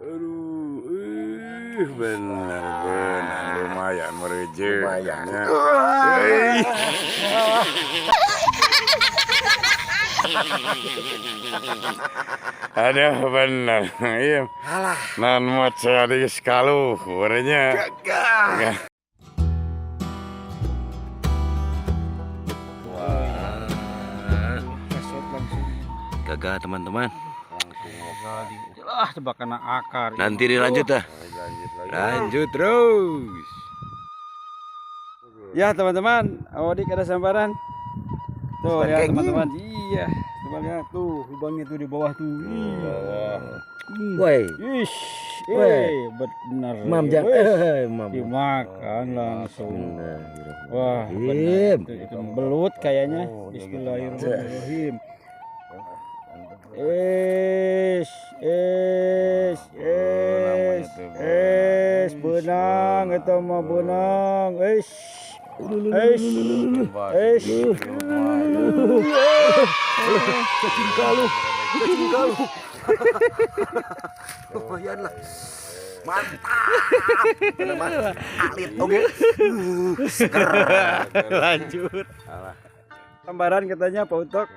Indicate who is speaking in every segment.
Speaker 1: Aduh, benar lumayan merejek.
Speaker 2: Lumayan.
Speaker 1: Aduh benar, iya.
Speaker 2: Alah,
Speaker 1: Nan moc di skalu, warnanya.
Speaker 2: gagah. Gagah teman-teman.
Speaker 3: Ah, coba kena akar.
Speaker 2: Nanti dilanjut dah. Lanjut terus.
Speaker 3: Ya teman-teman, Awadik ada sambaran. Tuh
Speaker 2: Sambaran
Speaker 3: ya
Speaker 2: kayak
Speaker 3: teman-teman. Iya, coba lihat tuh lubangnya tuh di bawah tuh.
Speaker 2: Woi,
Speaker 3: Ish,
Speaker 2: Weh.
Speaker 3: benar.
Speaker 2: mam
Speaker 3: Wes,
Speaker 2: jangan. Mam.
Speaker 3: dimakan langsung.
Speaker 2: Bismillahirrahmanirrahim.
Speaker 3: Wah, benar. Itu belut kayaknya. Bismillahirrahmanirrahim. Benang itu mah benang.
Speaker 2: Cacing kalu. Lumayan lah. Mantap. Benar alit oke.
Speaker 3: Lanjut. Gambaran katanya Pak Utok.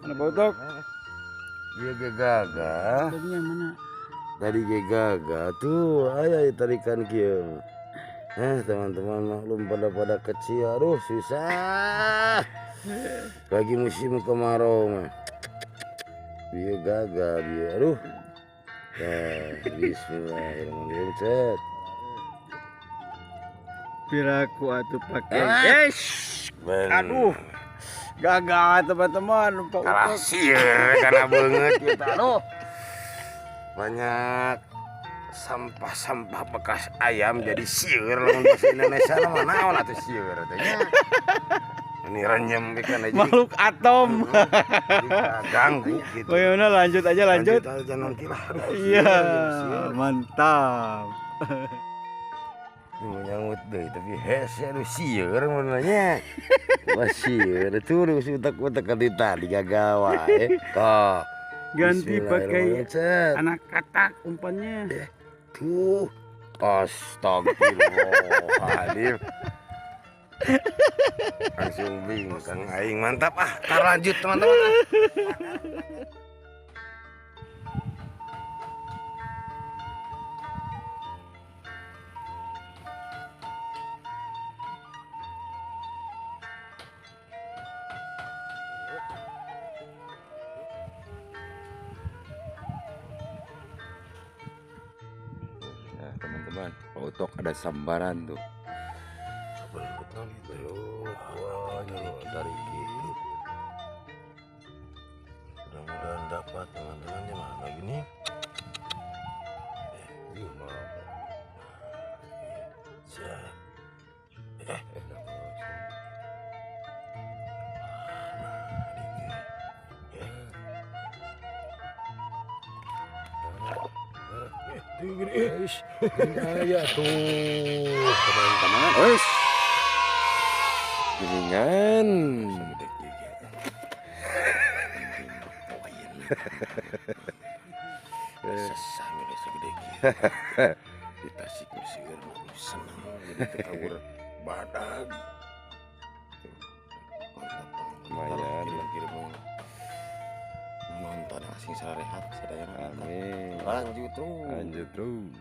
Speaker 3: Mana Pak Utok?
Speaker 2: Dia gagah.
Speaker 3: Tadinya mana?
Speaker 2: Tadi gagah tuh ayah tarikan kieu. Teman-teman maklum pada kecil, aduh susah. Lagi musim kemarau mah. Dia gagah dia, aduh. Bismillahirrahmanirrahim. Cet.
Speaker 3: Piraku atuh pakai. Aduh. Gagal teman-teman. Pak
Speaker 2: Kalah
Speaker 3: Utok.
Speaker 2: sieun karena banget kita, aduh. Banyak sampah-sampah bekas ayam jadi sieur lamun bahasa Indonesia mah naon atuh sieur teh nya. Ini renyem ikan aja.
Speaker 3: Makhluk atom.
Speaker 2: Ganggu gitu.
Speaker 3: Bagaimana lanjut aja lanjut.
Speaker 2: aja nanti lah.
Speaker 3: Iya, mantap.
Speaker 2: Nyanggut deh tapi hese aduh sieur menanya. Wah sieur turun utak-utak kali tadi gagal wae. Kok
Speaker 3: Ganti pakai
Speaker 2: Bismillahirrahmanirrahim.
Speaker 3: anak katak umpannya.
Speaker 2: Tuh, astagfirullahaladzim. Langsung bingkang aing mantap ah. Tar lanjut teman-teman. Nah, teman-teman, Pak Utok ada sambaran tuh. Dari gitu. Mudah-mudahan dapat teman-teman di mana gini. Iya mau. Ya tuh teman-teman. Wes. Gilingan. Sesame deh segede gitu. Di Tasik Mesir seneng jadi ketawur badag. Lumayan kirim nonton asing sarehat sadayana. Amin. Lanjut terus.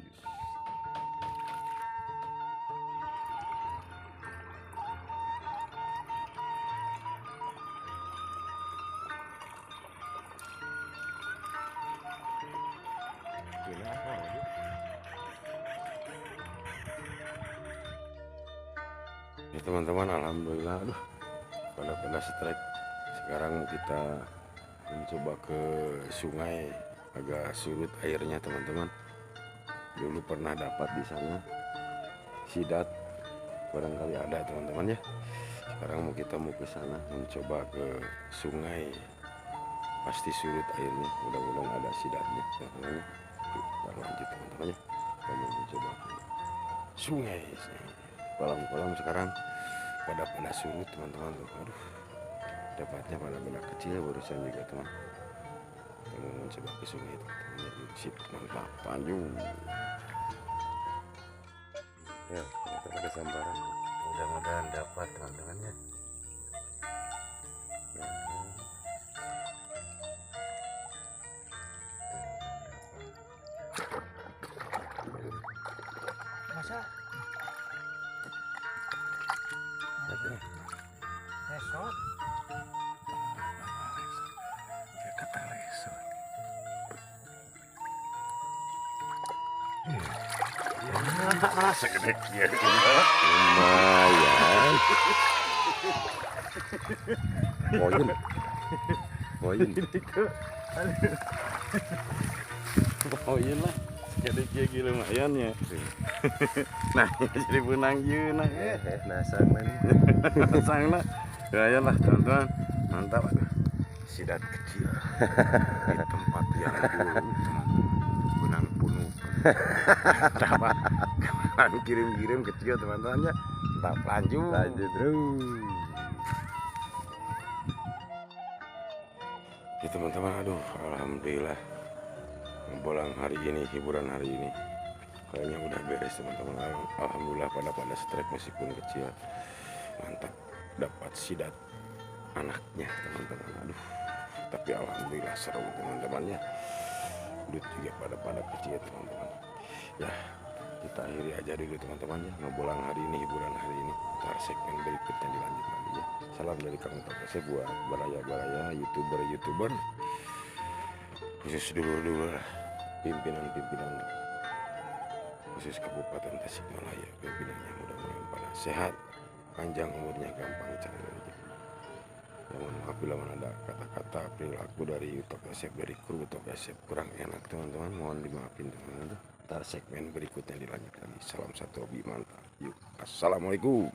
Speaker 2: Ya teman-teman, alhamdulillah, aduh, pada strike. Sekarang kita mencoba ke sungai, agak surut airnya teman-teman. Dulu pernah dapat di sana sidat, barangkali ada teman-teman ya. Sekarang kita mau ke sana, mencoba ke sungai. Pasti surut airnya, mudah-mudahan ada sidatnya teman-teman. Kita lanjut teman-teman ya. Kita mau mencoba ke sungai. Kolam-kolam sekarang pada surut teman-teman tuh. Aduh, dapatnya pada kecil barusan juga teman. Kita mau mencoba ke sungai teman-teman. Sip, mantap, lanjut. Ya, kita pakai sambaran. Mudah-mudahan dapat teman-teman ya.
Speaker 3: Masa resort
Speaker 2: Kata resort.
Speaker 1: Segede kieu.
Speaker 2: Lumayan. Poin. Poin.
Speaker 1: Poin lah. Segede kieu lumayan ya. Nah, jadi benang yeuna nah.
Speaker 2: Nasang lagi.
Speaker 1: Sang lah. Ya lah teman-teman. Mantap.
Speaker 2: Sidat kecil di tempat yang dulu benang penuh.
Speaker 1: Dapat kawan kirim-kirim kecil teman-teman ya. Tak lanjut.
Speaker 2: Lanjut terus. Ya teman-teman, aduh, alhamdulillah bolang hari ini, hiburan hari ini kayaknya udah beres teman-teman. Alhamdulillah pada strike meskipun kecil, mantap, dapat sidat anaknya teman-teman. Aduh, tapi alhamdulillah seru teman-temannya. Duit juga pada kecil teman-teman. Ya, kita akhiri aja dulu teman-teman ya, ngebolang hari ini, hiburan hari ini. Ntar segmen berikutnya dilanjut lagi ya. Salam dari Kang Tokese buat baraya-baraya youtuber khusus dulu lah, pimpinan khusus Kabupaten Tasikmalaya, pimpinannya mudah-mudahan pada sehat, panjang umurnya, gampang cari rezeki. Ya, mohon maaf bila mana ada kata-kata perilaku dari Tokese, dari kru Tokese kurang enak teman-teman, mohon dimaafin teman-teman. Ntar segmen berikutnya dilanjut lagi. Salam satu hobi, mantap. Yuk, assalamualaikum.